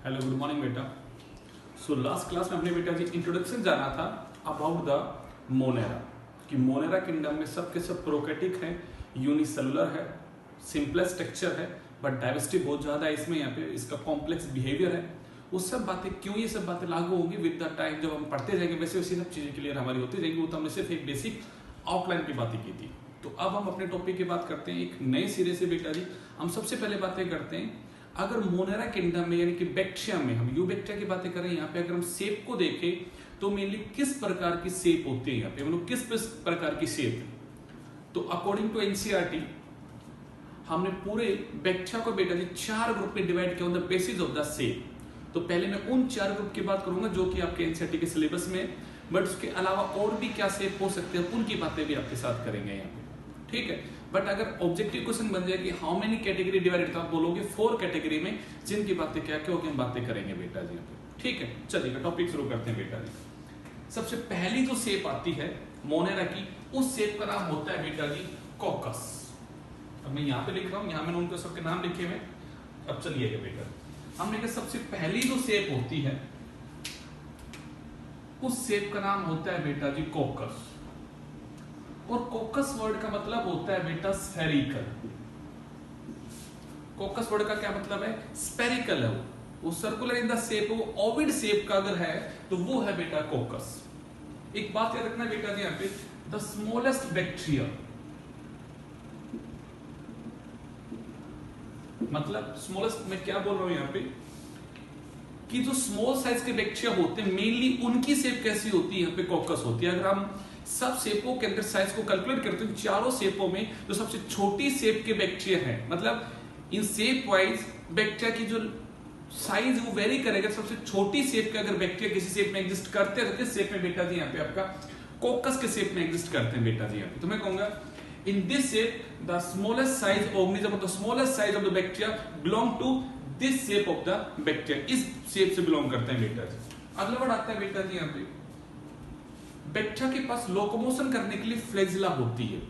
Hello good morning बेटा। So last class में हमने बेटा जी इंट्रोडक्शन जाना था अबाउट द मोनेरा कि मोनेरा किंगडम में सब के सब प्रोकैटिक है, यूनिसेलुलर है, सिंपलेस्ट स्ट्रक्चर है, बट डाइवर्सिटी बहुत ज़्यादा है इसमें। यहाँ पे इसका कॉम्प्लेक्स बिहेवियर है। वो सब बातें क्यों ये सब बातें लागू होंगी विद द टाइम, जब हम पढ़ते जाएंगे वैसे वैसे सब चीज़ें क्लियर हमारी होती जाएंगी। वो तो हमने सिर्फ एक बेसिक आउटलाइन की बातें की थी। तो अब हम अपने टॉपिक की बात करते हैं एक नए सिरे से बेटा जी। हम सबसे पहले बातें करते हैं अगर मोनेरा किंगडम में यानी कि बैक्टीरिया में, हम यूबैक्टीरिया की बातें करें यहाँ पे, अगर हम शेप को देखें तो मेनली किस प्रकार की शेप होती है यहाँ पे, मतलब किस प्रकार की शेप है। तो अकॉर्डिंग टू एनसीईआरटी हमने पूरे बैक्टीरिया को बेटा जी 4 ग्रुप में डिवाइड किया on the basis of the shape. तो पहले मैं उन 4 ग्रुप की बात करूंगा जो कि आपके एनसीईआरटी के सिलेबस में, बट उसके अलावा और भी क्या शेप हो सकते हैं उनकी बातें भी आपके साथ करेंगे यहाँ पे, ठीक है। बट अगर ऑब्जेक्टिव क्वेश्चन बन जाए कि हाउ मेनी कैटेगरी डिवाइडेड, तो आप बोलोगे 4 कैटेगरी में, जिनकी बातें क्या क्या होगी हम बातें करेंगे बेटा जी यहाँ पे, ठीक है। चलिए टॉपिक शुरू करते हैं बेटा जी। सबसे पहली जो शेप आती है मोनेरा की, उस शेप का नाम होता है बेटा जी कॉकस। अब मैं यहाँ पे लिख रहा हूँ, यहाँ मैंने उनके सबके नाम लिखे हुए। अब चलिएगा बेटा, हमने कहा सबसे पहली जो शेप होती है उस शेप का नाम होता है बेटा जी कॉकस। और कोकस वर्ड का मतलब होता है बेटा स्फेरिकल। कोकस वर्ड का क्या मतलब है? स्फेरिकल है वो सर्कुलर इन द शेप, वो ओविड शेप का अगर है तो वो है बेटा कोकस। एक बात याद रखना बेटा जी यहाँ पे, द स्मॉलेस्ट बैक्टीरिया, मतलब स्मॉलेस्ट मैं क्या बोल रहा हूं यहाँ पे कि जो स्मॉल साइज के बैक्टीरिया होते हैं मेनली उनकी शेप कैसी होती है, यहाँ पे कोकस होती है। अगर हम सब शेपों के अंदर साइज को कैलकुलेट करते हैं, चारों शेपों में जो सबसे छोटी शेप के बैक्टीरिया है, मतलब इन शेप वाइज बैक्टीरिया की जो साइज वो वेरी करेगा। सबसे छोटी शेप के अगर बैक्टीरिया किसी शेप में एग्जिस्ट करते हैं तो किस शेप में बेटा जी यहाँ पे आपका कोकस के शेप में एग्जिस्ट करते हैं बेटा जी यहाँ पे। तो मैं कहूंगा in this shape the smallest size organism, the smallest size of the bacteria belong to this shape of the bacteria, इस शेप से बिलोंग करते हैं बेटा जी। अगला वर्ड आता है बेटा जी यहाँ पे, बैक्टीरिया के पास लोकोमोशन करने के लिए फ्लैजिला होती है।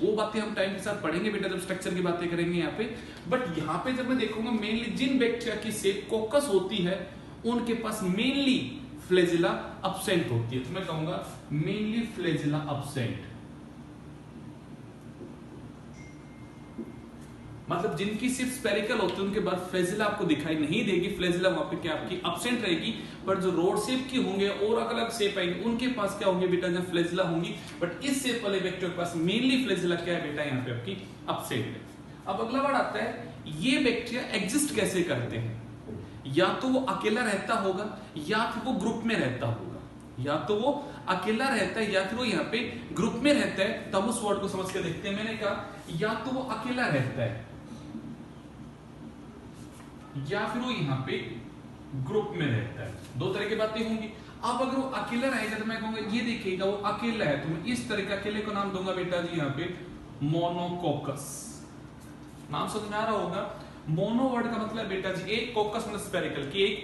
वो बातें हम टाइम के साथ पढ़ेंगे बेटा जब स्ट्रक्चर की बातें करेंगे यहाँ पे। बट यहाँ पे जब मैं देखूंगा मेनली जिन बैक्टीरिया की शेप कोकस होती है उनके पास मेनली फ्लैजिला अब्सेंट होती है। तो मैं कहूंगा मेनली फ्लैजिला अब्सेंट, मतलब जिनकी सिर्फ स्पेरिकल होती है उनके बाद फ्लैजिला आपको दिखाई नहीं देगी। फ्लैजिला वहां पे क्या आपकी अब्सेंट रहेगी। पर जो रोड शेप की होंगे और अलग अलग शेप आएंगे उनके पास क्या होंगे बेटा, जहां फ्लैजिला होंगी। बट इस शेप वाले बैक्टीरिया के पास मेनली फ्लैजिला क्या है बेटा यहाँ पे आपकी अब्सेंट है। अब अगला वर्ड आता है ये बैक्टीरिया एग्जिस्ट कैसे करते हैं, या तो वो अकेला रहता होगा या फिर वो ग्रुप में रहता होगा, या तो वो अकेला रहता है या फिर वो यहाँ पे ग्रुप में रहता है। तब उस वर्ड को समझ के देखते हैं। मैंने कहा या तो वो अकेला रहता है या फिर वो यहाँ पे ग्रुप में रहता है, दो तरह की बातें होंगी। अब अगर वो अकेला रहेगा तो मैं कहूंगा ये देखिएगा वो अकेला है, तो मैं इस तरह के अकेले को नाम दूंगा बेटा जी यहाँ पे मोनोकोकस। नाम समझ में आ रहा होगा। मोनो वर्ड का मतलब बेटा जी एक, कोकस मतलब स्पेरिकल की, एक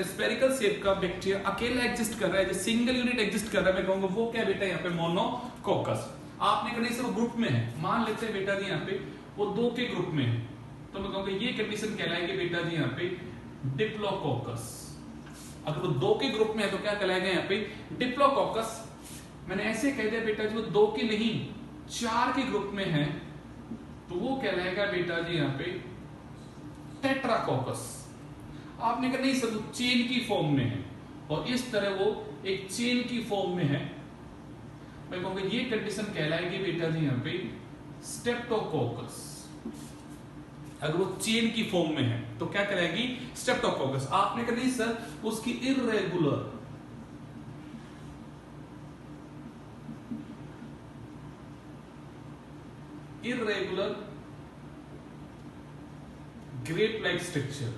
स्पेरिकल शेप का बैक्टीरिया अकेला एग्जिस्ट कर रहा है, जो सिंगल यूनिट एग्जिस्ट कर रहा है, मैं कहूंगा वो क्या बेटा यहाँ पे मोनोकोकस। आपने कहा सिर्फ ग्रुप में है, मान लेते हैं बेटा जी यहाँ पे वो 2 के ग्रुप में है, तो मैं कहूंगा ये कंडीशन कहलाएगी बेटा जी यहाँ पे डिप्लोकोकस। अगर वो 2 के ग्रुप में है तो क्या कहलाएगा यहाँ पे डिप्लोकोकस। मैंने ऐसे कह दिया बेटा जी वो 2 के नहीं 4 के ग्रुप में है तो वो कहलाएगा बेटा जी यहाँ पे टेट्राकोकस। आपने कहा नहीं सर वो चेन की फॉर्म में है और इस तरह वो एक चेन की फॉर्म में है, मैं कहूंगा ये कंडीशन कहलाएगी बेटा जी यहाँ पे स्टेप्टोकोकस। अगर वो चेन की फॉर्म में है तो क्या कहलाएगी स्टेप्टोकोकस। आपने कहा नहीं सर उसकी इर्रेगुलर ग्रेप लाइक स्ट्रक्चर।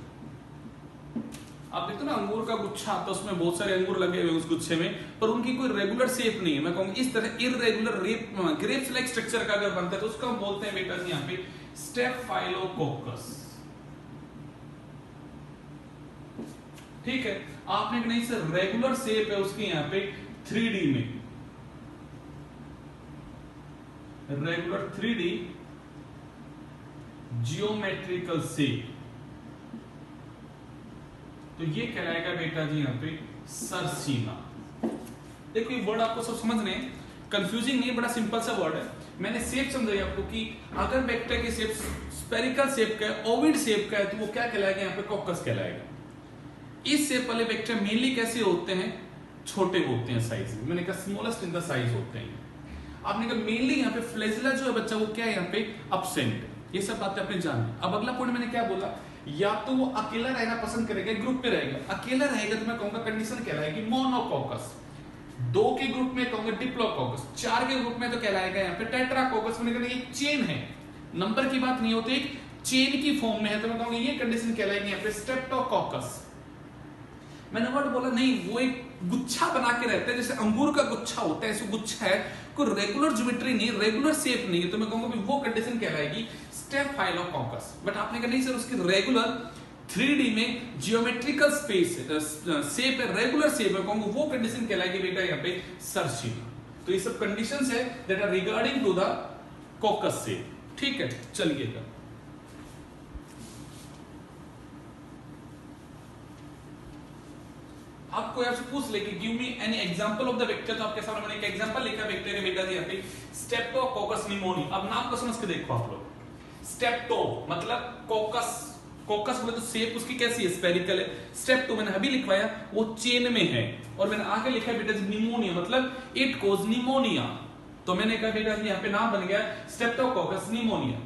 आप देखते हो ना अंगूर का गुच्छा आता है, उसमें बहुत सारे अंगूर लगे हुए उस गुच्छे में, पर उनकी कोई रेगुलर शेप नहीं है। मैं कहूंगा इस तरह इर्रेगुलर ग्रेप्स लाइक स्ट्रक्चर का अगर बनता है तो उसका हम बोलते हैं बेटा जी यहाँ पे स्टेफाइलोकोकस, ठीक है। आपने नहीं सर रेगुलर शेप है उसकी यहाँ पे 3D में, रेगुलर 3D जियोमेट्रिकल शेप, तो ये कहलाएगा बेटा जी यहाँ पे सरसीना। देखो ये वर्ड आपको सब समझ रहे हैं, कंफ्यूजिंग नहीं, बड़ा सिंपल सा वर्ड है। मैंने शेप समझाई आपको कि अगर वेक्टर की शेप स्फेरिकल शेप का है, ओवल शेप का है, तो वो क्या कहलाएगा यहाँ पे कॉकस कहलाएगा। इस शेप वाले वेक्टर मेनली कैसे होते हैं, छोटे होते हैं साइज में, मैंने कहा स्मॉलेस्ट इन द साइज होते हैं। आपने कहा मेनली यहाँ पे फ्लैजिला जो है बच्चा वो क्या है यहाँ पे अब्सेंट, ये सब बातें आपने जानी। अब अगला पॉइंट मैंने क्या बोला, या तो वो अकेला रहना पसंद करेगा, ग्रुप में रहेगा। अकेला रहेगा तो मैं कहूंगा कंडीशन कहलाएगी मोनोकॉकस, 2 के ग्रुप में कहूंगा डिप्लोकॉकस, 4 के ग्रुप में तो कहलाएगा यहाँ पे टेट्राकॉकस। मैंने कहा ये चेन है, नंबर की बात नहीं होती, एक चेन की फॉर्म में है, तो मैं कहूंगा ये कंडीशन कहलाएगी यहाँ पे स्ट्रेप्टोकॉकस। मैंने वर्ड बोला नहीं, वो एक गुच्छा बना के रहता है, जैसे अंगूर का गुच्छा होता है, ऐसे गुच्छा है, कोई रेगुलर ज्योमेट्री नहीं, रेगुलर शेप नहीं है, तो मैं कहूंगा वो कंडीशन कहलाएगी स्टेफाइलोकॉकस। बट आपने कहा नहीं सर उसकी रेगुलर 3D में जियोमेट्रिकल स्पेस शेप है, रेगुलर शेप है, कहूंगा वो कंडीशन कहलाएगी बेटा यहाँ पे सरसीना। तो ये सब कंडीशंस है that are regarding to the coccus shape. ठीक है, चलिएगा आपको आपसे पूछ ले कि give me any example of the vector, तो आपके सामने मैंने एक एग्जांपल लिखा वेक्टर के बेटा जी यहाँ पे स्ट्रेप्टोकोकस निमोनी। अब नाम को समझ के देखो आप लोग, स्टेप्टो मतलब कोकस, कोकस बोले तो शेप उसकी कैसी है, स्फेरिकल है। स्टेप्टो मैंने अभी लिखवाया वो चेन में है, और मैंने आगे लिखा है बेटा जी निमोनिया मतलब इट कोज निमोनिया, तो मैंने कहा बेटा जी यहाँ पे नाम बन गया Streptococcus pneumonia.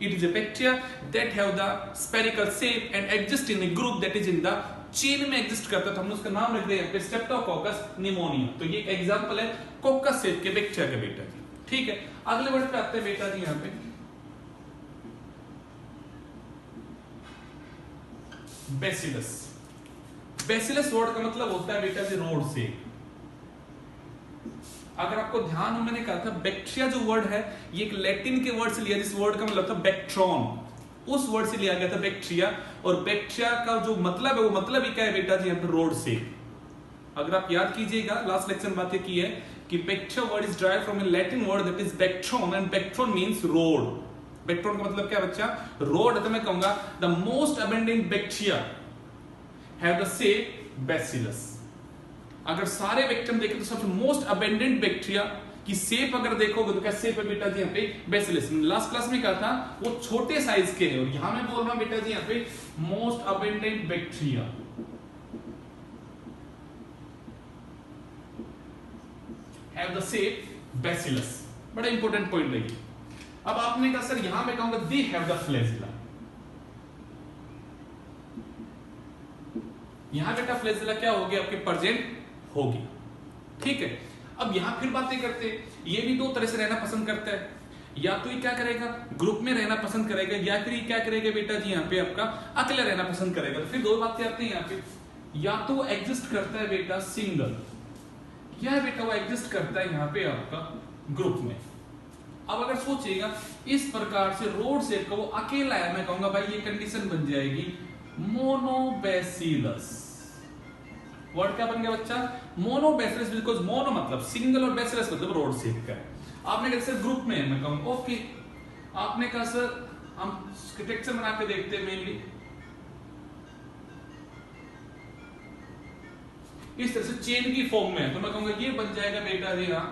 It is a bacteria that have the spherical shape and exist in a group that is in the chain में एग्जिस्ट करता है, तो हमने उसका नाम रख दिया स्ट्रेप्टोकोकस निमोनिया। तो ये एक एग्जांपल है कोकस शेप के बैक्टीरिया के बेटा जी। ठीक है, अगले वर्ड पे आते हैं बेटा जी यहाँ पे बेसिलस। बेसिलस वर्ड का मतलब होता है बेटा जी रोड से। अगर आपको ध्यान हो मैंने कहा था बैक्टीरिया जो वर्ड है ये एक लैटिन के वर्ड से लिया, जिस वर्ड का मतलब था बैक्ट्रॉन, उस वर्ड से लिया गया था बैक्टीरिया। और बैक्टीरिया का जो मतलब है वो मतलब ही क्या है बेटा जी यहाँ पे रोड से। अगर आप याद कीजिएगा लास्ट लेक्चर में बात की है कि bacteria word is derived from a Latin word that is bactron, and bactron means rod. Bactron का मतलब क्या बच्चा, रोड है। तो मैं कहूंगा the most abundant bacteria have the shape bacillus. अगर सारे बैक्टीरिया देखें तो सबसे मोस्ट अबंडेंट बैक्टीरिया की शेप अगर देखोगे तो क्या शेप है बेटा जी यहाँ पे बेसिलस। लास्ट क्लास में कहा था वो छोटे साइज के हैं, और यहां मैं बोल रहा हूं बेटा जी यहाँ पे most abundant bacteria have the shape bacillus. बड़ा इंपॉर्टेंट पॉइंट है। अब आपने कहा सर यहां मैं कहूंगा दे हैव द फ्लैजिला, यहां बेटा फ्लैजिला क्या होगी आपके प्रेजेंट होगी। ठीक है, अब यहां फिर बातें करते हैं, ये भी 2 तरह से रहना पसंद करता है, या तो ये क्या करेगा ग्रुप में रहना पसंद करेगा, या फिर ये क्या करेगा बेटा जी यहाँ पे आपका अकेले रहना पसंद करेगा। तो फिर 2 बातें आती हैं यहाँ पे, या तो वो एग्जिस्ट करता है बेटा सिंगल, या बेटा वो एग्जिस्ट करता है यहाँ पे आपका ग्रुप में। अब अगर सोचिएगा इस प्रकार से रोड शेप का वो अकेला है, मैं कहूंगा भाई ये कंडीशन बन जाएगी मोनोबैसिलस। वर्ड क्या बन गया बच्चा, मोनोबैसिलस, बिकॉज़ मोनो मतलब सिंगल और बैसिलस मतलब रोड शेप का है। आपने कहा सर ग्रुप में है, मैं कहूंगा ओके। आपने कहा सर हम स्ट्रक्चर बना के देखते हैं, मेनली इस तरह से चेन की फॉर्म में है, तो मैं कहूंगा ये बन जाएगा बेटा जी हाँ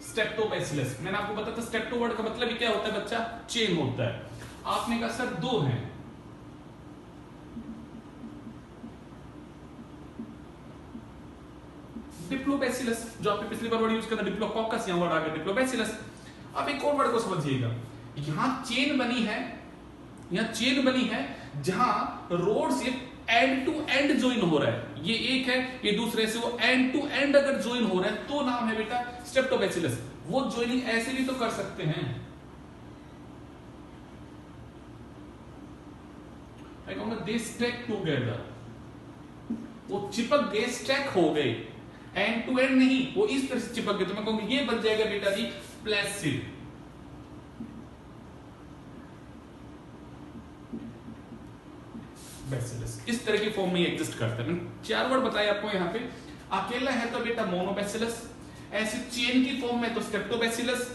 स्टेप्टोबैसिलस। मैंने आपको बताया था स्टेप्टो वर्ड का मतलब क्या होता है बच्चा, चेन होता है। आपने कहा सर 2 हैं, डिप्लोबैसिलस जो आपने पिछली बार वर्ड यूज किया था डिप्लोकॉकस, यहां वर्ड आ गया डिप्लोबैसिलस। अब एक और वर्ड को समझिएगा, यहां चेन बनी है, यहां चेन बनी है जहां रोड से एंड टू एंड ज्वाइन हो रहा है, ये एक है ये दूसरे से, वो एंड टू एंड अगर ज्वाइन हो रहा है तो नाम है बेटा स्ट्रेप्टोबैसिलस। वो ज्वाइनिंग ऐसे भी तो कर सकते हैं, मैं कहूंगा दे स्टैक टुगेदर, वो चिपक गए, स्टैक हो गए, एंड टू एंड नहीं, वो इस तरह से चिपक गए, तो मैं कहूंगा ये बन जाएगा बेटा जी प्लेसिड। बैसिलस इस तरह की फॉर्म में एग्जिस्ट करता है। मैंने 4 वर्ड बताए आपको यहाँ पे, अकेला है तो बेटा मोनोबैसिलस, ऐसे चेन की फॉर्म में तो स्ट्रेप्टोबैसिलस,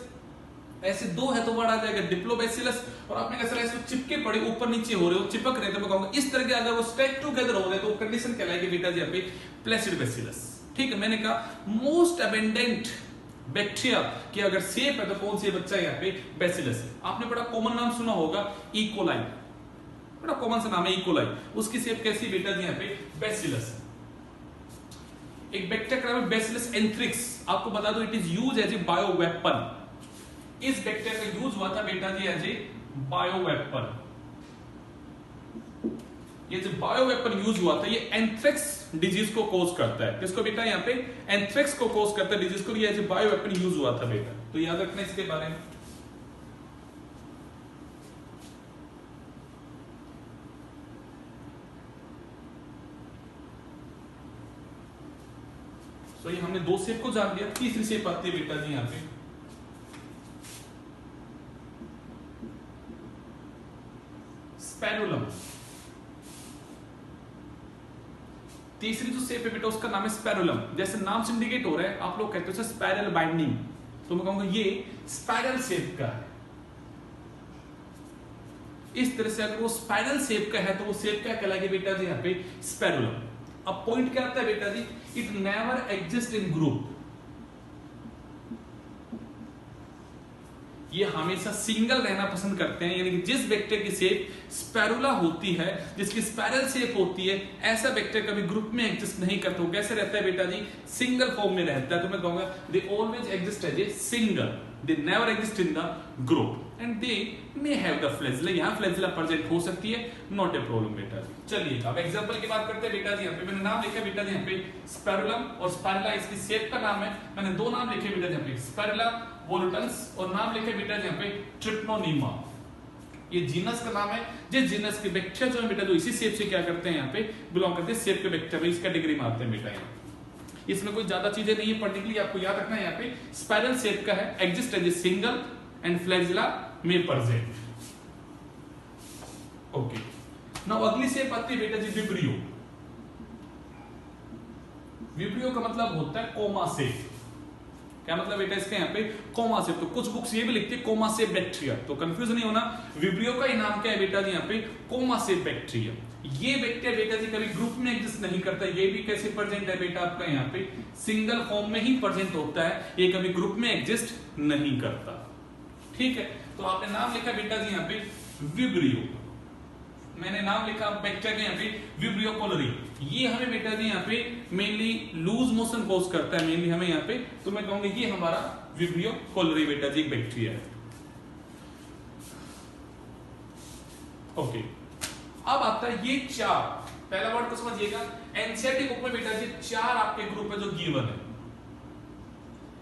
ऐसे दो है तो वर्ड आ जाएगा डिप्लोबैसिलस, और आपने कहा सर ऐसे चिपके पड़े ऊपर नीचे हो रहे हो, चिपक रहे, तो मैं कहूंगा इस तरह के अगर वो स्टैक टुगेदर हो रहे तो कंडीशन कहलाएगी बेटा जी यहाँ पे प्लेसिड बैसिलस। ठीक है, मैंने कहा मोस्ट अबेंडेंट बैक्टीरिया की अगर शेप है तो कौन सी बच्चा है यहाँ पे बैसिलस। आपने बड़ा कॉमन नाम सुना होगा इकोलाई, बड़ा कॉमन सा नाम है इकोलाई, उसकी शेप कैसी बेटा जी यहाँ पे बैसिलस। एक बैक्टीरिया का नाम है बैसिलस एंथ्रिक्स, आपको बता दो it is use as a bio weapon. इस बैक्टीरिया का यूज हुआ था बेटा जी एज ए बायो वेपन। ये जो बायो वेपन यूज हुआ था ये एंथ्रेक्स डिजीज को कोज करता है। किसको बेटा यहाँ पे एंथ्रेक्स को कोज करता है डिजीज को, ये as a bio weapon use हुआ था बेटा, तो याद रखना इसके बारे में। तो ये हमने दो शेप को जान लिया, तीसरी शेप आती है बेटा जी यहाँ पे स्पैरुलम। तीसरी जो शेप है बेटा उसका नाम है स्पैरुलम। जैसे नाम से इंडिकेट हो रहा है, आप लोग कहते हो स्पाइरल बाइंडिंग, तो मैं कहूंगा ये स्पाइरल शेप का है। इस तरह से अगर वो स्पाइरल शेप का है तो वो शेप क्या कहलाएगी बेटा जी यहाँ पे स्पैरुलम। अब पॉइंट क्या आता है बेटा जी, it never exist in group, ये हमेशा सिंगल रहना पसंद करते हैं। यानी कि जिस बैक्टीरिया की शेप स्पैरुला होती है, जिसकी स्पाइरल शेप होती है, ऐसा बैक्टीरिया कभी ग्रुप में एग्जिस्ट नहीं करता। वो कैसे रहता है बेटा जी, सिंगल फॉर्म में रहता है। तो मैं कहूंगा they always exist as a single, they never exist in the group and they may have the flagella. यहां फ्लैजिला प्रेजेंट हो सकती है, नॉट ए प्रॉब्लम बेटा जी। चलिए अब एग्जांपल की बात करते हैं बेटा जी। यहाँ पे मैंने नाम लिखा बेटा जी यहाँ पे स्पैरुलम और स्पाइरुला, इसकी शेप का नाम है। मैंने दो नाम लिखे बेटा जी यहाँ पे स्पैरुला वोलुटन्स और नाम लिखे बेटा जी यहाँ पे ट्रिप्नोनीमा। ये जीनस का नाम है। जिस जीनस के बैक्टीरिया जो है बेटा जो इसी शेप से क्या करते हैं यहाँ पे बिलोंग करते हैं, शेप के बैक्टीरिया इस कैटेगरी में आते हैं बेटा। यहाँ इसमें कोई ज्यादा चीजें नहीं है पढ़ने के लिए, आपको याद रखना है यहाँ पे स्पाइरल शेप का है, exist as a single and flagella में प्रेजेंट। ओके, नाउ अगली शेप आती है बेटा जी विब्रियो। विब्रियो का मतलब होता है कोमा शेप। क्या मतलब बेटा इसका यहाँ पे कोमा शेप। तो कुछ बुक्स ये भी लिखती है कोमा शेप बैक्टीरिया, तो कंफ्यूज नहीं होना। विब्रियो का ही नाम क्या है बेटा जी यहाँ पे कोमा शेप बैक्टीरिया। ये बैक्टीरिया बेटा जी कभी ग्रुप में एग्जिस्ट नहीं करता। ये भी कैसे प्रेजेंट है बेटा आपका यहाँ पे सिंगल फॉर्म में ही प्रेजेंट होता है, ये कभी ग्रुप में एग्जिस्ट नहीं करता। ठीक है, तो आपने नाम लिखा बेटा जी यहाँ पे विब्रियो। मैंने नाम लिखा बैक्टीरिया के यहाँ पे विब्रियो कोलरी। ये हमें बेटा जी यहाँ पे मेनली लूज मोशन कोज करता है, मेनली हमें यहाँ पे। तो मैं कहूंगा ये हमारा विब्रियो कोलरी बेटा जी एक बैक्टीरिया है। ओके, अब आता है ये चार, पहला वर्ड को समझिएगा। एनसीईआरटी बुक में बेटा जी चार आपके ग्रुप है जो गिवन है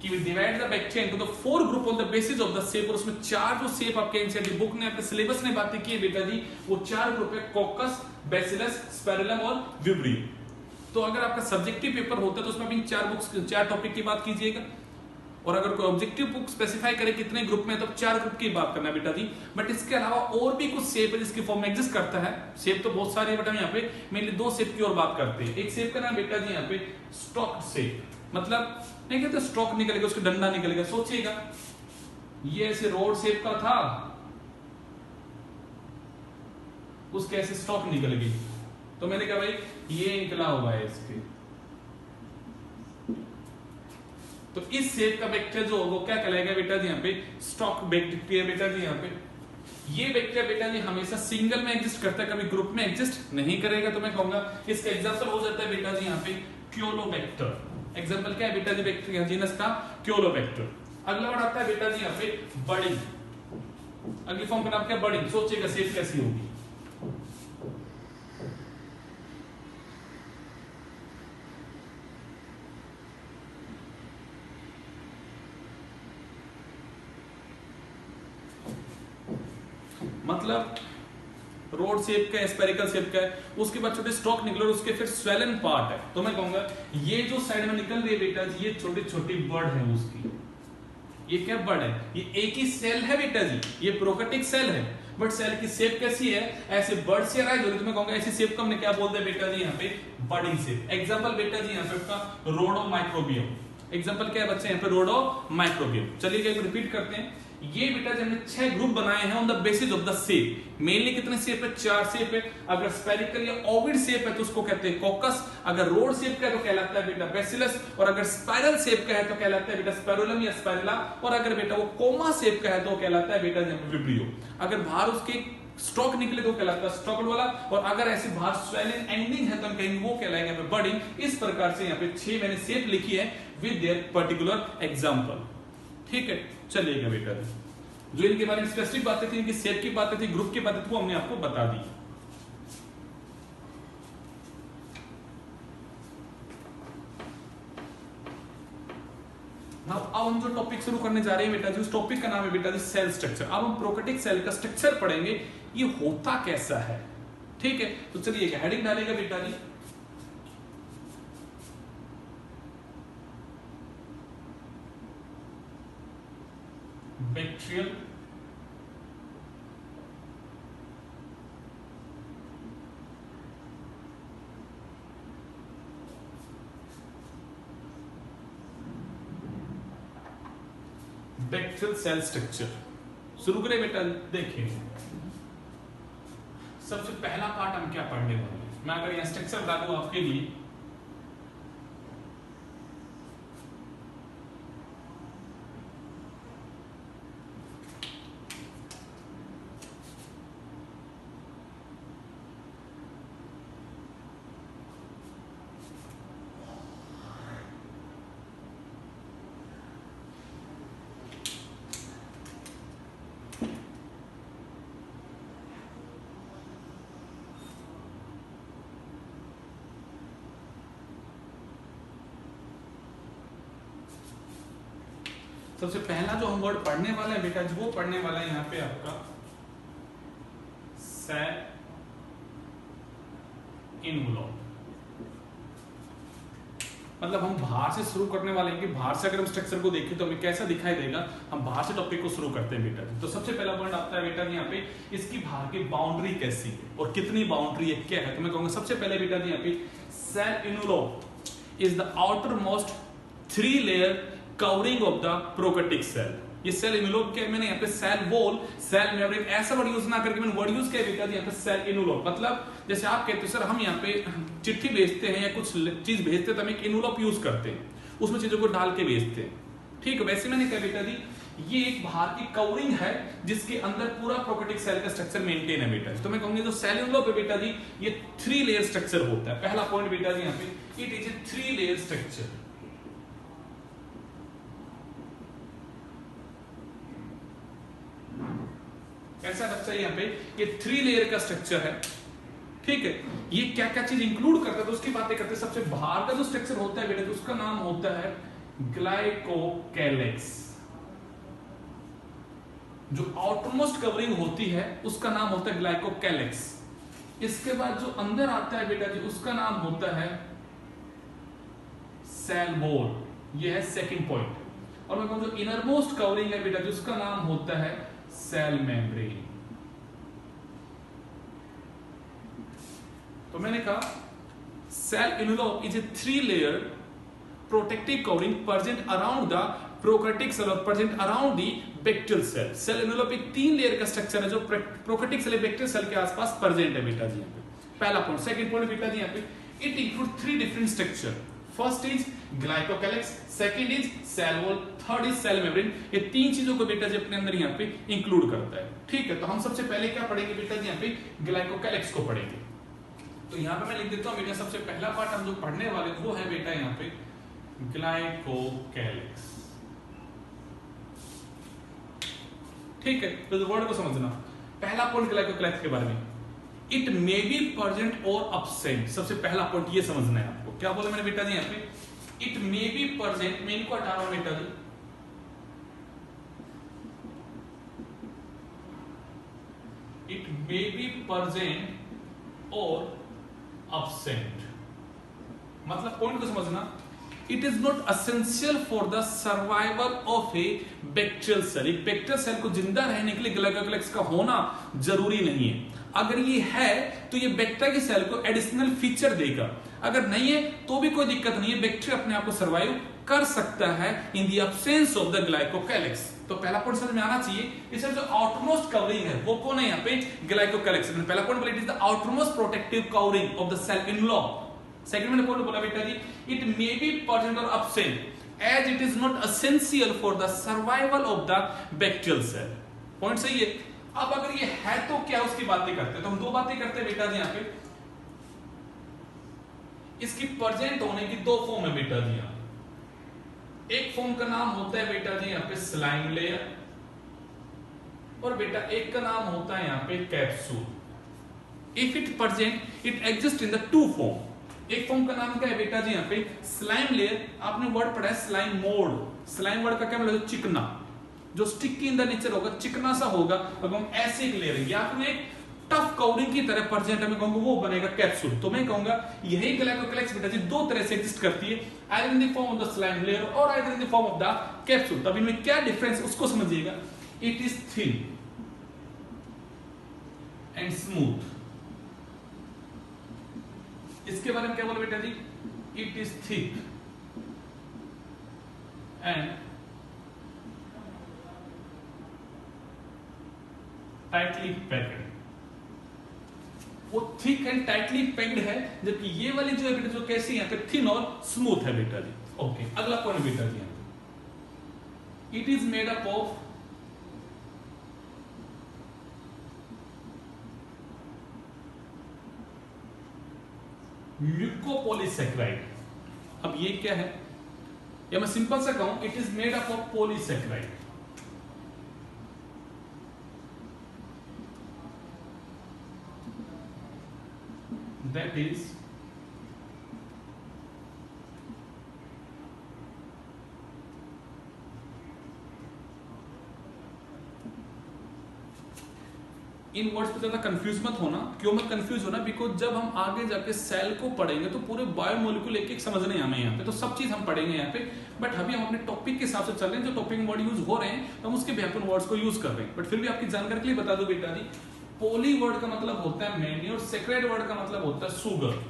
कि we divide the bacteria into the four group on the basis of the shape, और उसमें चार जो शेप आपके एनसीईआरटी बुक ने अपने सिलेबस में बातें की है बेटा जी, वो चार ग्रुप है कोकस, बैसिलस, स्पैरुलम और विब्रियो। तो अगर आपका सब्जेक्टिव पेपर होता है तो उसमें भी चार टॉपिक की बात कीजिएगा, और अगर कोई ऑब्जेक्टिव बुक स्पेसिफाई करे कितने ग्रुप में तो चार ग्रुप की बात करना बेटा जी। बट इसके अलावा और भी कुछ शेप है जिसकी फॉर्म में एग्जिस्ट करता है। शेप तो बहुत सारे बेटा यहाँ पे मेनली दो शेप की और बात करते हैं। एक शेप का नाम बेटा जी यहाँ पे स्टॉक्ड शेप, मतलब नहीं कहते स्टॉक निकलेगा, उसका डंडा निकलेगा। सोचिएगा ये ऐसे रोड शेप का था, उसके ऐसे स्टॉक निकल गई, तो मैंने कहा भाई ये निकला हुआ है इसके। तो इस शेप का बैक्टीरिया जो वो क्या कहलाएगा बेटा जी यहाँ पे स्टॉक बैक्टीरिया बेटा जी यहाँ पे। ये बैक्टीरिया बेटा जी हमेशा सिंगल में एग्जिस्ट करता है, कभी ग्रुप में एग्जिस्ट नहीं करेगा। तो मैं कहूंगा इसका एग्जांपल हो जाता है बेटा जी यहाँ पे क्योलोबैक्टर। एग्जांपल क्या है बेटा जी बैक्टीरिया जीनस का क्योलोबैक्टर। अगला वर्ड आता है बेटा जी यहाँ पे बडिंग। अगली फॉर्म का नाम क्या है बडिंग। सोचिएगा शेप कैसी होगी। मतलब रोड शेप का, स्पेरिकल शेप का है, उसके बाद छोटे स्टॉक निकले और उसके फिर स्वेलन पार्ट है। तो मैं कहूंगा ये जो साइड में निकल रही है बेटा जी ये छोटी छोटी बर्ड है उसकी। ये क्या बर्ड है, ये एक ही सेल है बेटा जी, ये प्रोकैरियोटिक सेल है, बट सेल की शेप कैसी है ऐसे बर्ड से अराइज हो रही है। तो मैं कहूंगा ऐसी शेप को हमने क्या बोलते हैं बेटा जी यहाँ पे बर्डिंग शेप। एग्जांपल बेटा जी यहाँ पे आपका रोडोमाइक्रोबियम। एग्जांपल क्या है बच्चे यहाँ पे रोडोमाइक्रोबियम। चलिए एक रिपीट करते हैं। ये बेटा जब हमने 6 ग्रुप बनाए हैं on the basis of the shape. Mainly कितने शेप है? 4 शेप है। अगर स्फेरिकल या ओवल शेप है तो उसको कहते हैं कोकस, अगर रोड शेप का है तो कहलाता है बेटा बेसिलस, और अगर स्पाइरल शेप का है तो कहलाता है बेटा स्पाइरुलम या स्पाइरुला, और अगर बेटा वो कोमा शेप का है तो कहलाता है बेटा विब्रियो। अगर बाहर उसके स्टॉक निकले तो कहलाता है स्टॉकड वाला, और अगर ऐसे बाहर स्वेलिंग एंडिंग है तो हम कहेंगे वो कहलाएगा यहाँ पे बडिंग। इस प्रकार से यहाँ पे 6 मैंने शेप लिखी है विद देयर पर्टिकुलर एग्जांपल। ठीक है, चलिएगा बेटा, जो इनके बारे में स्पेसिफिक बातें थी, इनकी शेप की बातें थी, ग्रुप की बातें थी, वो हमने आपको बता दी। अब हम जो टॉपिक शुरू करने जा रहे हैं बेटा जी, उस टॉपिक का नाम है बेटा जी सेल स्ट्रक्चर। अब हम प्रोकैरियोटिक सेल का स्ट्रक्चर पढ़ेंगे, ये होता कैसा है। ठीक है, तो चलिए हेडिंग डालेगा बेटा जी बैक्टीरियल बैक्टीरियल सेल स्ट्रक्चर। शुरू करें बेटा, देखिए सबसे पहला पार्ट हम क्या पढ़ने वाले हैं। मैं अगर यहां स्ट्रक्चर बता दूं आपके लिए, सबसे पहला जो हम वर्ड पढ़ने वाले हैं बेटा, वो पढ़ने वाला है यहाँ पे आपका सेल इनवलॉप। मतलब हम बाहर से शुरू करने वाले हैं कि बाहर से अगर हम स्ट्रक्चर को देखें तो हमें कैसा दिखाई देगा। हम बाहर से टॉपिक को शुरू करते हैं बेटा। तो सबसे पहला पॉइंट आता है बेटा यहाँ पे, इसकी बाहर की बाउंड्री कैसी है और कितनी बाउंड्री है, क्या है। तो मैं कहूंगा सबसे पहले बेटा यहाँ पे cell envelope is the outermost 3 layer covering of the prokaryotic cell. ये सेल इनवलॉप क्या है, मैंने यहाँ पे सेल वॉल, सेल मेम्ब्रेन ऐसा वर्ड यूज ना करके मैंने वर्ड यूज किया बेटा यहाँ पे सेल इनवलॉप। मतलब जैसे आप कहते हो सर हम यहाँ पे चिट्ठी भेजते हैं या कुछ चीज भेजते हैं तो हम एक इनवलॉप यूज करते हैं, उसमें चीजों को डाल के भेजते हैं। ठीक है, वैसे मैंने कहा बेटा जी ये एक बाहर की कवरिंग है जिसके अंदर पूरा प्रोकैरियोटिक सेल का स्ट्रक्चर मेंटेन है बेटा। तो मैं कहूंगी जो सेल इनवलॉप है बेटा जी ये 3 लेयर स्ट्रक्चर होता है। पहला पॉइंट बेटा जी यहाँ पे it is a 3 layer structure. कैसा बच्चा यहाँ पे ये 3 लेयर का स्ट्रक्चर है। ठीक है, ये क्या क्या चीज इंक्लूड करता है तो उसकी बातें करते हैं। सबसे बाहर का जो स्ट्रक्चर होता है बेटा तो उसका नाम होता है ग्लाइकोकैलिक्स। जो आउटरमोस्ट कवरिंग होती है उसका नाम होता है ग्लाइकोकैलिक्स। इसके बाद जो अंदर आता है बेटा जी उसका नाम होता है सेल वॉल। ये है सेकंड पॉइंट। और मैं कहूं जो इनरमोस्ट कवरिंग है बेटा जी उसका नाम होता है सेल मेम्ब्रेन। तो मैंने कहा cell envelope is a 3 layer protective covering present around the prokaryotic cell और present around the bacterial cell. Cell envelope एक 3 लेयर का स्ट्रक्चर है जो प्रोकैरियोटिक सेल बैक्टीरियल सेल के आसपास प्रेजेंट है बेटा जी यहाँ पे। पहला पॉइंट। सेकंड पॉइंट बेटा जी यहाँ पे it include 3 different structure. First is glycocalyx, second is cell wall, third is cell membrane. ये 3 चीजों को बेटा जी अपने अंदर यहाँ पे इंक्लूड करता है। ठीक है, तो हम सबसे पहले क्या पढ़ेंगे बेटा जी यहाँ पे ग्लाइकोकैलिक्स को पढ़ेंगे। तो यहाँ पे मैं लिख देता हूँ बेटा सबसे पहला पार्ट हम जो पढ़ने वाले वो है बेटा यहाँ पे ग्लाइकोकैलिक्स। ठीक है, तो वर्ड को समझना। पहला पॉइंट ग्लाइकोकैलिक्स के बारे में, इट मे बी प्रेजेंट और अब्सेंट। सबसे पहला पॉइंट ये समझना है आपको। क्या बोला मैंने बेटा जी यहाँ पे, इट मे बी प्रेजेंट, मैं इनको हटा रहा हूं बेटा जी। इट मे बी प्रेजेंट और absent। मतलब पॉइंट को समझना, it is not essential for the survival of a bacterial cell. एक बैक्टीरियल सेल को जिंदा रहने के लिए ग्लाइकोलाइसिस का होना जरूरी नहीं है। अगर ये है तो ये बैक्टीरिया की सेल को एडिशनल फीचर देगा, अगर नहीं है तो भी कोई दिक्कत नहीं है, बैक्टीरिया अपने आप को सर्वाइव कर सकता है in the absence of the glycocalyx. तो पहला पॉइंट समझ में आना चाहिए, इसमें जो आउटरमोस्ट कवरिंग है वो कौन है यहाँ पे, ग्लाइकोकैलिक्स। पहला पॉइंट बोला, it is the outermost protective covering of the cell in law. Second मैंने पॉइंट बोला बेटा जी, इट मे बी प्रेजेंट और absent as it is not essential for the survival of the bacterial cell. Point सही है। अब अगर ये है तो क्या उसकी बातें करते हैं, तो हम दो बातें करते हैं बेटा जी यहाँ पे। इसकी प्रेजेंट होने की दो फॉर्म है बेटा जी। एक फॉर्म का नाम होता है बेटा जी यहाँ पे स्लाइम लेयर, और बेटा एक का नाम होता है यहाँ पे capsule. If it present it exist in the two form. एक फॉर्म का नाम क्या है बेटा जी यहाँ पे स्लाइम लेयर, आपने वर्ड पढ़ा है स्लाइम मोड। स्लाइम वर्ड का क्या मतलब, चिकना, जो स्टिकी इन द नेचर होगा, चिकना सा होगा, अगर हम ऐसे एक लेयर या फिर एक टफ कवरिंग की तरह प्रेजेंट है, मैं कहूंगा वो बनेगा कैप्सूल। तो मैं कहूंगा यही ग्लाइकोकैलिक्स बेटा जी दो तरह से एग्जिस्ट करती है, either in the form of the slime layer और either in the form of the capsule. तब इनमें क्या डिफरेंस उसको समझिएगा। It is thin and smooth. इसके बारे में क्या बोला बेटा जी, it is thick and tightly packed. वो थिक एंड टाइटली पैक्ड है, जबकि ये वाली जो है बेटा जो कैसी है, थिन और स्मूथ है बेटा जी। ओके, अगला पॉइंट बेटा जी, it is made up of mucopolysaccharide. अब ये क्या है, या मैं सिंपल सा कहूं, it is made up of polysaccharide. That is इन वर्ड्स पे ज्यादा कंफ्यूज मत होना। क्यों मत कंफ्यूज होना, बिकॉज जब हम आगे जाके सेल को पढ़ेंगे तो पूरे बायोमोलिक्यूल एक एक समझने हमें यहाँ पे, तो सब चीज हम पढ़ेंगे यहाँ पे। बट अभी हम अपने टॉपिक के हिसाब से चल रहे हैं, जो टॉपिक में वर्ड यूज हो रहे हैं तो हम उसके भी अपन वर्ड्स को यूज कर रहे हैं। बट फिर भी आपकी जानकारी के लिए बता दो बेटा जी, पोली वर्ड का मतलब होता है मैनी और सैकराइड वर्ड का मतलब होता है सुगर।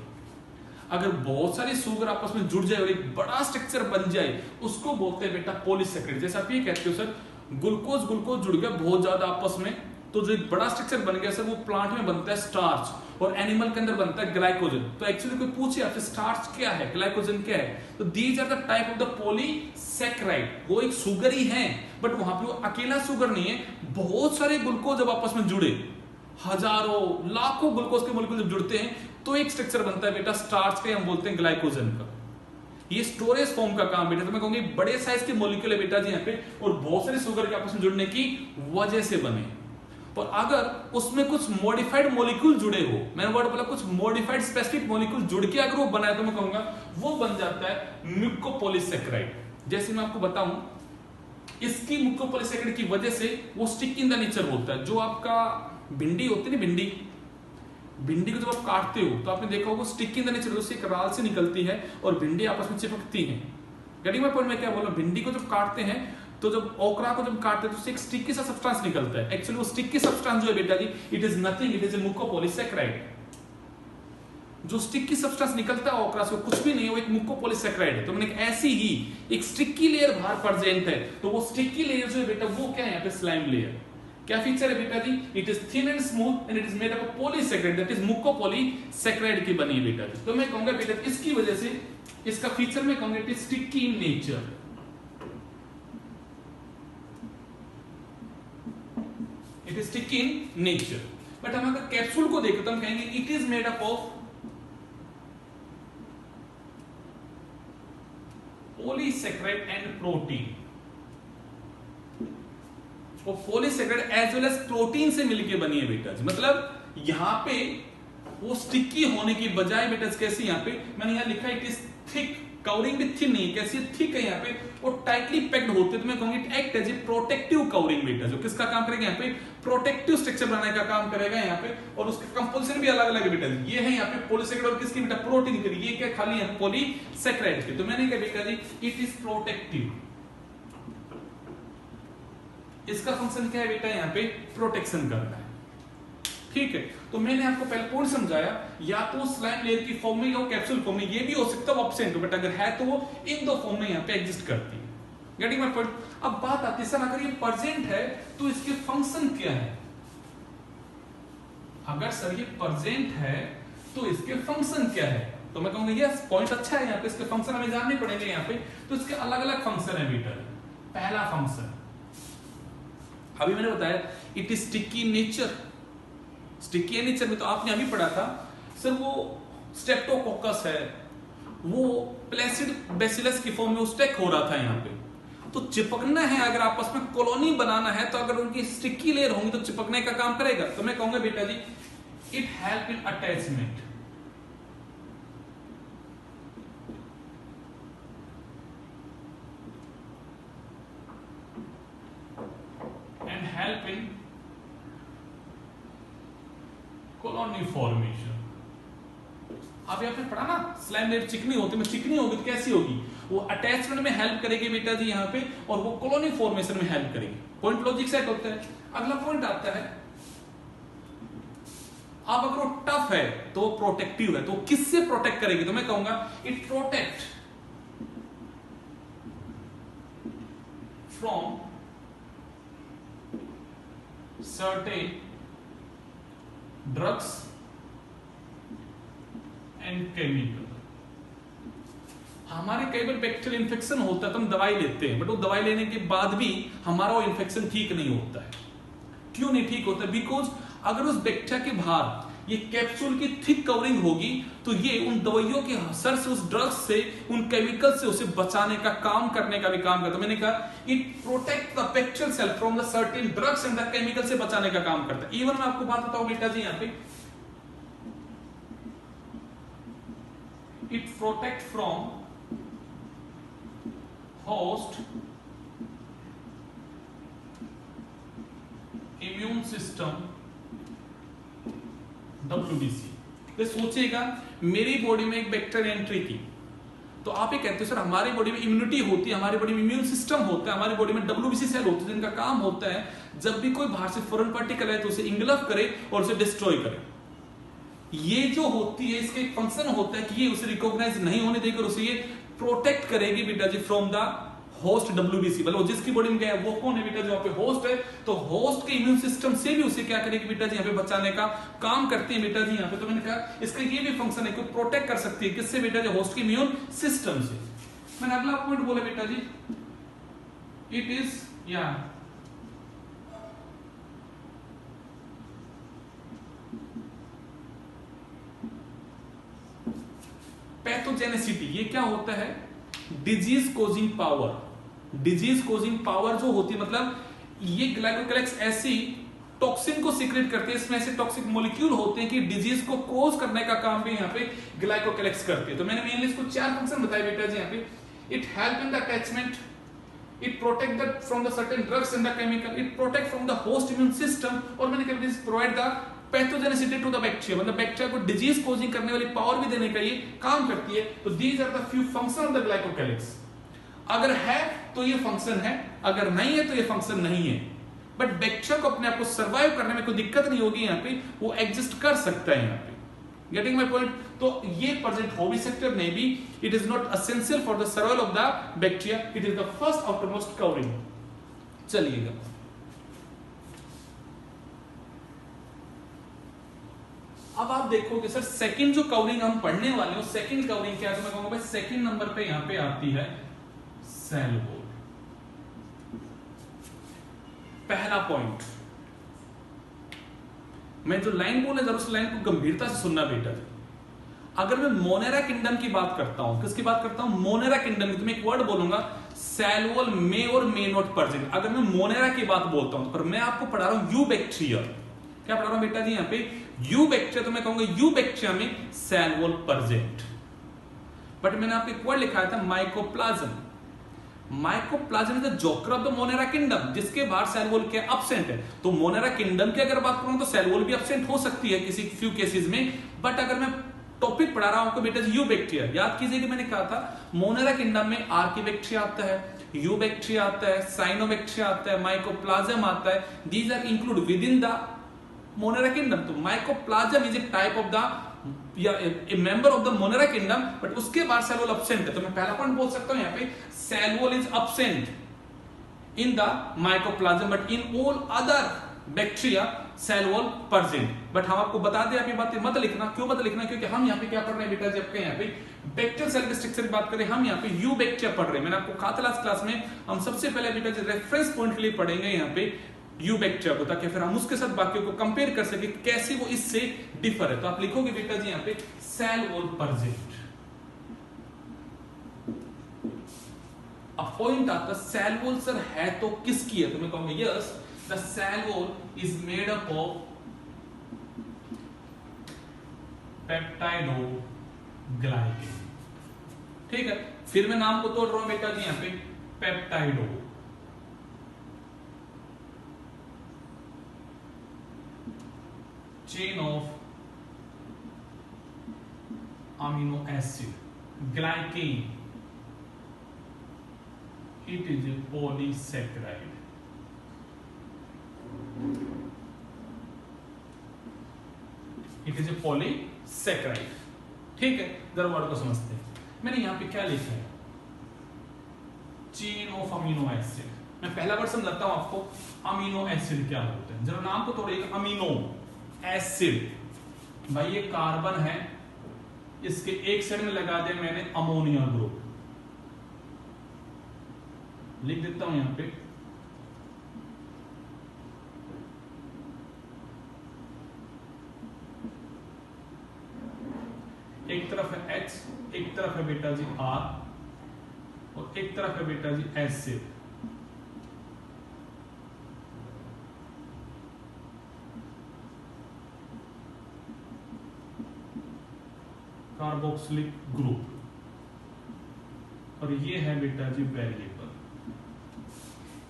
अगर बहुत सारी सुगर आपस में जुड़ जाए और एक बड़ा स्ट्रक्चर बन जाए, उसको बोलते हैं बेटा पॉलीसैकेराइड। जैसे आप ये कहते हो सर ग्लूकोज ग्लूकोज जुड़ गया बहुत ज्यादा आपस में, तो जो एक बड़ा स्ट्रक्चर बन गया सर, वो प्लांट में बनता है स्टार्च और एनिमल के अंदर बनता है ग्लाइकोजन। तो एक्चुअली कोई पूछे आपसे स्टार्च क्या है, ग्लाइकोजन क्या है, तो these are the type of the polysaccharide. वो एक सुगर ही है, बट वहां पे वो अकेला सुगर नहीं है, बहुत सारे ग्लूकोज जब आपस में जुड़े, हजारों लाखों ग्लूकोज के मॉलिक्यूल जब जुड़ते हैं तो एक स्ट्रक्चर बनता है बेटा स्टार्च का, हम बोलते हैं ग्लाइकोजन का। ये स्टोरेज फॉर्म का काम बेटा, तो मैं कहूंगी बड़े साइज के मॉलिक्यूल है बेटा जी यहाँ पे, और बहुत सारे शुगर के आपस में जुड़ने की वजह से बने। और अगर उसमें कुछ मॉडिफाइड मॉलिक्यूल जुड़े हो, मैंने वर्ड बोला कुछ मॉडिफाइड स्पेसिफिक मॉलिक्यूल जुड़ के अगर वो बनाए, तो मैं कहूंगा वो बन जाता है म्यूकोपॉलीसैकेराइड। जैसे मैं आपको बताऊं, इसकी म्यूकोपॉलीसैकेराइड की वजह से वो स्टिक इन द नेचर होता है। जो आपका भिंडी होती है ना, भिंडी को जब आप काटते हो तो आपने देखा होगा स्टिक इन द नेचर, उससे एक राल से निकलती है और भिंडी आपस में चिपकती है। गेटिंग माय पॉइंट, मैं क्या बोला, भिंडी को जब काटते हैं तो जब ओकरा को जब काटते हैं तो उससे एक स्टिकी सा सब्सटेंस निकलता है। एक्चुअली वो स्टिकी सब्सटेंस जो है बेटा जी, it is nothing, it is a mucopolysaccharide. जो स्टिकी सब्सटेंस निकलता है ओकरा से, कुछ भी नहीं है, वो एक म्यूकोपॉलीसैकेराइड है। तो मैंने ऐसी ही एक स्टिकी लेयर बाहर प्रेजेंट है, तो वो स्टिकी लेयर जो है बेटा वो क्या है यहाँ पे स्लाइम लेयर। क्या फीचर है बेटा जी, it is thin and smooth and it is made up of polysaccharide, that is mucopolysaccharide की बनी है बेटा जी। तो मैं कहूंगा बेटा इसकी वजह से इसका फीचर मैं कहूंगा it is sticky in nature. It is sticky in nature. But हम अगर कैप्सूल को देखें तो हम कहेंगे it is made up of polysaccharide and protein. वो polysaccharide as well as protein से मिलके बनी है बेटा जी। मतलब यहां पे वो स्टिकी होने की बजाय बेटा कैसे, यहां पे मैंने यहां लिखा इट इज थिक कवरिंग भी थिन नहीं है, कैसी थिक है यहाँ पे, और टाइटली पैक्ड होते, तो मैं कहूंगी it act as a protective covering बेटा, जो किसका काम करेगा यहाँ पे, प्रोटेक्टिव स्ट्रक्चर बनाने का काम करेगा यहाँ पे। और उसके कंपोजिशन भी अलग अलग है बेटा, ये है यहाँ पे पॉलीसेकेराइड और किसकी बेटा, प्रोटीन की, ये क्या खाली है पॉलीसेकेराइड के। तो मैंने कहा बेटा जी इट इज प्रोटेक्टिव, इसका फंक्शन क्या है बेटा, यहाँ पे प्रोटेक्शन करना है, ठीक है। तो मैंने आपको पहले पॉइंट समझाया, या तो स्लाइम लेयर की फॉर्म में या कैप्सूल फॉर्म में, ये भी हो सकता है ऑब्सेंट हो, बट अगर है तो वो इन दो फॉर्म में यहाँ पे एग्जिस्ट करती है। Getting my point. अब बात आती है सर अगर ये प्रेजेंट है तो इसके फंक्शन क्या है, अगर सर ये प्रेजेंट है तो इसके फंक्शन क्या है, तो मैं कहूंगा यस पॉइंट अच्छा है, यहाँ पे इसके फंक्शन हमें जानने पड़ेंगे यहाँ पे। तो इसके अलग अलग फंक्शन है बेटा। पहला फंक्शन अभी मैंने बताया it is sticky nature, sticky nature में तो आपने अभी पढ़ा था सर वो स्ट्रेप्टोकोकस है, वो प्लेसिड बेसिलस की फॉर्म में स्टेक हो रहा था यहाँ पे। तो चिपकना है, अगर आपस में कॉलोनी बनाना है तो अगर उनकी स्टिकी लेयर होंगी तो चिपकने का काम करेगा। तो मैं कहूंगा बेटा जी it help in attachment, and help in colony formation. अब आपने पढ़ा ना स्लाइम लेयर चिकनी होती है, चिकनी होगी तो कैसी होगी, वो अटैचमेंट में हेल्प करेगी बेटा जी यहाँ पे, और वो कॉलोनी फॉर्मेशन में हेल्प करेगी। पॉइंट लॉजिक सेट होता है। अगला पॉइंट आता है अब अगर वो टफ है तो वो प्रोटेक्टिव है, तो किससे प्रोटेक्ट करेगी, तो मैं कहूंगा it protect from certain drugs and chemical. हमारे कई बार बैक्टीरियल इन्फेक्शन होता है तो हम दवाई लेते हैं, बट वो दवाई लेने के बाद भी हमारा वो इन्फेक्शन ठीक नहीं होता है। क्यों नहीं ठीक होता? बिकॉज अगर उस बैक्टीरिया के बाहर ये कैप्सूल की थिक कवरिंग होगी तो ये उन दवाइयों के असर से, उस ड्रग्स से, उन केमिकल से उसे बचाने का काम करने का भी काम करता है। मैंने कहा it protect the bacterial cell from the certain drugs and the chemical से बचाने का काम करता है। इवन मैं आपको बात बताऊं बेटा जी यहाँ पे it protect from host immune system WBC। तो सोचिएगा मेरी बॉडी में एक बैक्टीरिया एंट्री की, तो आप ये कहते हो सर हमारी बॉडी में इम्यूनिटी होती है, हमारी बॉडी में इम्यून सिस्टम होता है, हमारी बॉडी में WBC सेल होते हैं जिनका काम होता है जब भी कोई बाहर से फॉरेन पार्टिकल है तो उसे इंगल्फ करे और उसे डिस्ट्रॉय करे। ये जो होती है इसका एक फंक्शन होता है कि ये उसे रिकॉग्नाइज नहीं होने देकर उसे ये प्रोटेक्ट करेगी बेटा जी फ्रॉम द होस्ट WBC। मतलब जिसकी बॉडी में गया वो कौन है बेटा जो यहाँ पे होस्ट है, तो होस्ट के इम्यून सिस्टम से भी उसे क्या करेगी बेटा जी यहाँ पे बचाने का काम करती है बेटा जी यहाँ पे। तो मैंने कहा इसका ये भी फंक्शन है कि प्रोटेक्ट कर सकती है किससे बेटा जी, होस्ट के इम्यून सिस्टम से। मैंने अगला पॉइंट बोला बेटा जी इट इज या पैथोजेनेसिटी। ये क्या होता है? Disease causing power. Disease causing power जो होती है मतलब ये ग्लाइकोकैलेक्स ऐसी टॉक्सिन को सीक्रेट करते हैं, इसमें ऐसे टॉक्सिक मॉलिक्यूल होते हैं कि डिजीज को कोज करने का काम भी यहाँ पे ग्लाइकोकैलेक्स करते हैं। तो मैंने मेनली इसको 4 फंक्शन बताए बेटा जी यहाँ पे। It help in the attachment, it protect the from the certain drugs and the chemical, it protect from the host immune system, और मैंने कहा this provide the pathogenicity to the bacteria, मतलब बैक्टीरिया को डिजीज कोजिंग करने वाली power भी देने का ये काम करती है। तो these are the few function of the glycocalyx. अगर है तो ये फंक्शन है, अगर नहीं है तो ये फंक्शन नहीं है। बट बैक्टीरिया को अपने आप को सर्वाइव करने में कोई दिक्कत नहीं होगी, यहाँ पे वो एग्जिस्ट कर सकता है यहाँ पे। Getting my point? तो ये प्रेजेंट हो भी सकते हैं, may be it is not essential for the survival of the bacteria, it is the first outermost covering. चलिएगा अब आप देखोगे सर सेकंड जो कवरिंग हम पढ़ने वाले हो, सेकंड कवरिंग क्या है? तो मैं कहूंगा भाई सेकंड नंबर पे यहां पे आती है सेल वॉल। पहला पॉइंट, मैं जो लाइन बोला जरा उस लाइन को गंभीरता से सुनना बेटा जी। अगर मैं मोनेरा किंगडम की बात करता हूं, किसकी बात करता हूं? मोनेरा किंगडम की। तो मैं एक वर्ड बोलूंगा सेल वॉल मे और मे नॉट प्रेजेंट। अगर मैं मोनेरा की बात बोलता हूं, पर मैं आपको पढ़ा रहा हूं यू बैक्टीरिया। क्या पढ़ा रहा हूं बेटा जी यहाँ पे? You bacteria. तो मैं कहूंगा यू बैक्टीरिया में सेल वॉल प्रेजेंट। बट मैंने आपको एक वर्ड लिखाया था mycoplasma. Mycoplasma is the joker of the monera kingdom, जिसके बाहर सेल वॉल क्या एब्सेंट है। तो मोनेरा किंगडम की अगर बात करूं तो सेल वॉल भी एब्सेंट हो सकती है किसी फ्यू केसेस में, बट अगर मैं टॉपिक पढ़ा रहा हूं आपको बेटा यू बैक्टीरिया, याद कीजिए कि मैंने कहा था मोनेरा किंगडम में आर्कीबैक्टीरिया आता है, यू बैक्टीरिया आता है, साइनोबैक्टीरिया आता है, माइकोप्लाज्म आता है, these are include within the monera kingdom. तो mycoplasm is a type of the या a member of the monera kingdom, but उसके बाद सेल वॉल एब्सेंट है। तो मैं पहला पॉइंट बोल सकता हूं यहां पे cell wall is absent in the mycoplasma, but in all other bacteria cell wall present. But हम आपको बता दें आप ये बातें मत लिखना। क्यों मत लिखना? क्योंकि हम यहाँ पे क्या पढ़ रहे हैं बेटा, जब आपके यहाँ पे बैक्टीरियल सेल के स्ट्रक्चर की बात करें, हम यहाँ पे यू बैक्टीरिया पढ़ रहे हैं। मैंने आपको कहा था लास्ट क्लास में हम सबसे पहले बेटा रेफरेंस पॉइंट के लिए पढ़ेंगे यहाँ पे यू बैक्टीरिया को, ताकि फिर हम उसके साथ बाकियों को कंपेयर कर सके कैसे वो इससे डिफर है। तो आप लिखोगे बेटा जी यहाँ पे सेल वॉल प्रेजेंट। अब पॉइंट आता सेल वॉल सर है तो किसकी है? तो मैं कहूंगा yes the cell wall is made up of peptidoglycan. ठीक है, फिर मैं नाम को तोड़ रहा हूं बेटा जी यहां पे peptido chain of amino acid glycan, it is a polysaccharide. It is a polysaccharide. ठीक है, जरा वर्ड को समझते हैं। मैंने यहां पे क्या लिखा है? Chain of amino acid. मैं पहला वर्ड समझाता हूं आपको, अमीनो एसिड क्या होते हैं। जरा नाम को तोड़िएगा, अमीनो एसिड। भाई ये कार्बन है, इसके एक साइड में लगा दिया मैंने अमोनिया ग्रुप, लिख देता हूं यहां पे एक तरफ है H, एक तरफ है बेटा जी R और एक तरफ है बेटा जी एसिड। कार्बोक्सिलिक ग्रुप, और ये है बेटा जी वेरिएबल।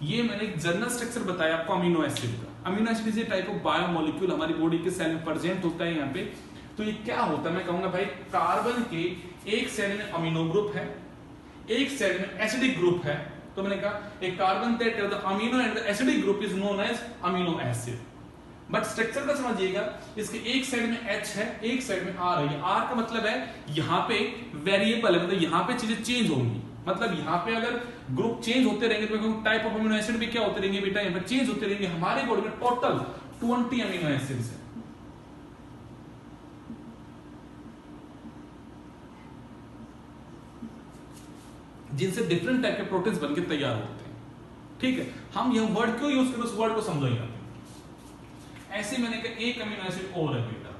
ये मैंने एक जनरल स्ट्रक्चर बताया आपको अमीनो एसिड का। Amino acid is a type of biomolecule, हमारी बॉडी के सेल में प्रेजेंट होता है यहाँ पे। तो ये क्या होता है? मैं कहूंगा भाई कार्बन के एक सेल में अमीनो ग्रुप है, एक सेल में एसिडिक ग्रुप है। तो मैंने कहा एक carbon that the amino and the acidic group is known as amino acid. But structure का समझिएगा, इसके एक साइड में H है, एक साइड में R है। R का मतलब है यहाँ पे वेरिएबल है, मतलब यहाँ पे चीजें चेंज होंगी। मतलब यहाँ पे अगर ग्रुप चेंज होते रहेंगे तो टाइप ऑफ अमीनो एसिड भी क्या होते रहेंगे बेटा, यहाँ पे चेंज होते रहेंगे। हमारे बॉडी में टोटल 20 अमीनो एसिड्स है। जिनसे डिफरेंट टाइप के प्रोटीन्स बनके तैयार होते हैं। ठीक है, हम यह वर्ड क्यों यूज करें, उस वर्ड को समझो यहाँ पे। ऐसे मैंने कहा एक अमीनो एसिड और है बेटा,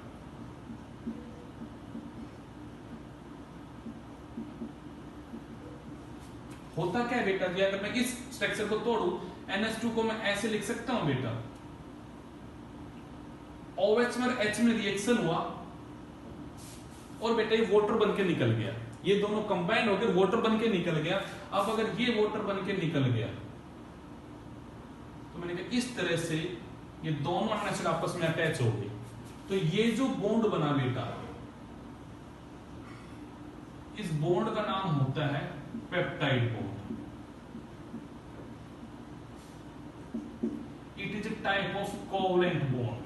होता क्या है बेटा जी, अगर मैं इस स्ट्रक्चर को तोड़ू NH2 को मैं ऐसे लिख सकता हूं बेटा, OH में H में रिएक्शन हुआ और बेटा ये वाटर बन के निकल गया। ये दोनों कंबाइन होकर वाटर बन के निकल गया। अब अगर ये वाटर बन के निकल गया तो मैंने कहा इस तरह से ये दोनों अमीनो एसिड आपस में अटैच हो गए। तो ये जो बॉन्ड बना बेटा, इस बॉन्ड का नाम होता है peptide bond. It is a type of covalent bond.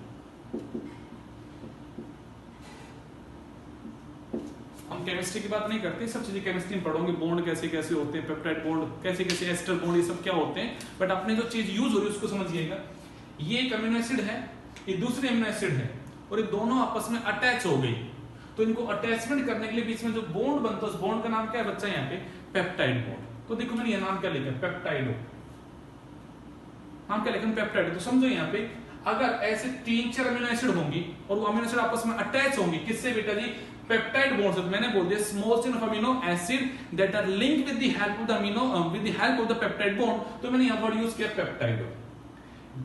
हम केमिस्ट्री की बात नहीं करते, सब चीजें केमिस्ट्री में पढ़ोगे, बॉन्ड कैसे कैसे होते हैं, पेप्टाइड बॉन्ड कैसे कैसे, एस्टर बॉन्ड, ये सब क्या होते हैं। बट अपने जो चीज यूज हो रही है उसको समझिएगा। ये एक अमीनो एसिड है, ये दूसरी अमीनो एसिड है, और ये दोनों आपस में अटैच हो गई। तो इनको अटैचमेंट करने के लिए बीच में जो बॉन्ड बनता है, उस बॉन्ड का नाम क्या है बच्चा यहाँ पे, पेप्टाइड बॉन्ड। तो देखो मैंने ये नाम क्या लिखा है, पेप्टाइडो। नाम क्या लिखा है, पेप्टाइड। तो समझो यहाँ पे अगर ऐसे 3-4 अमीनो एसिड होंगी और वो अमीनो एसिड आपस में अटैच होंगी, किससे बेटा जी, पेप्टाइड बॉन्ड से। तो मैंने बोल दिया small chain of amino acid that are linked with the help of the amino with the help of the peptide bond. तो मैंने यहाँ वर्ड यूज किया पेप्टाइडो।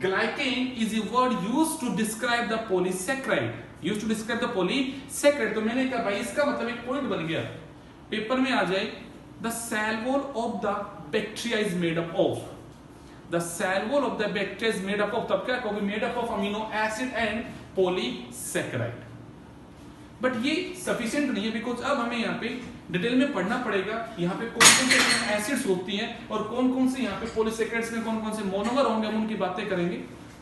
Glycan is a word used to describe the polysaccharide. Used to describe the polysaccharide. तो मैंने कहा भाई इसका मतलब एक पॉइंट बन गया। पेपर में आ जाए the cell wall of the bacteria is made up of, the cell wall of the bacteria is made up of, तब क्या कहोगे, made up of amino acid and polysaccharide. But ये सफिशिएंट नहीं है, बिकॉज अब हमें यहाँ पे डिटेल में पढ़ना पड़ेगा यहाँ पे कौन कौन से एसिड्स होती हैं और कौन कौन से यहाँ पे पॉलीसैकेराइड्स में कौन कौन से मोनोमर होंगे, हम उनकी बातें करेंगे।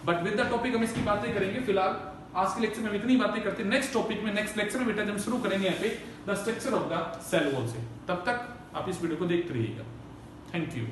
बट विद द टॉपिक हम इसकी बातें करेंगे। फिलहाल आज के लेक्चर में हम इतनी बातें करते हैं, नेक्स्ट टॉपिक में नेक्स्ट लेक्चर में बेटा जब शुरू करेंगे यहाँ पे the structure of the cell wall से। तब तक आप इस वीडियो को देखते रहिएगा। Thank you.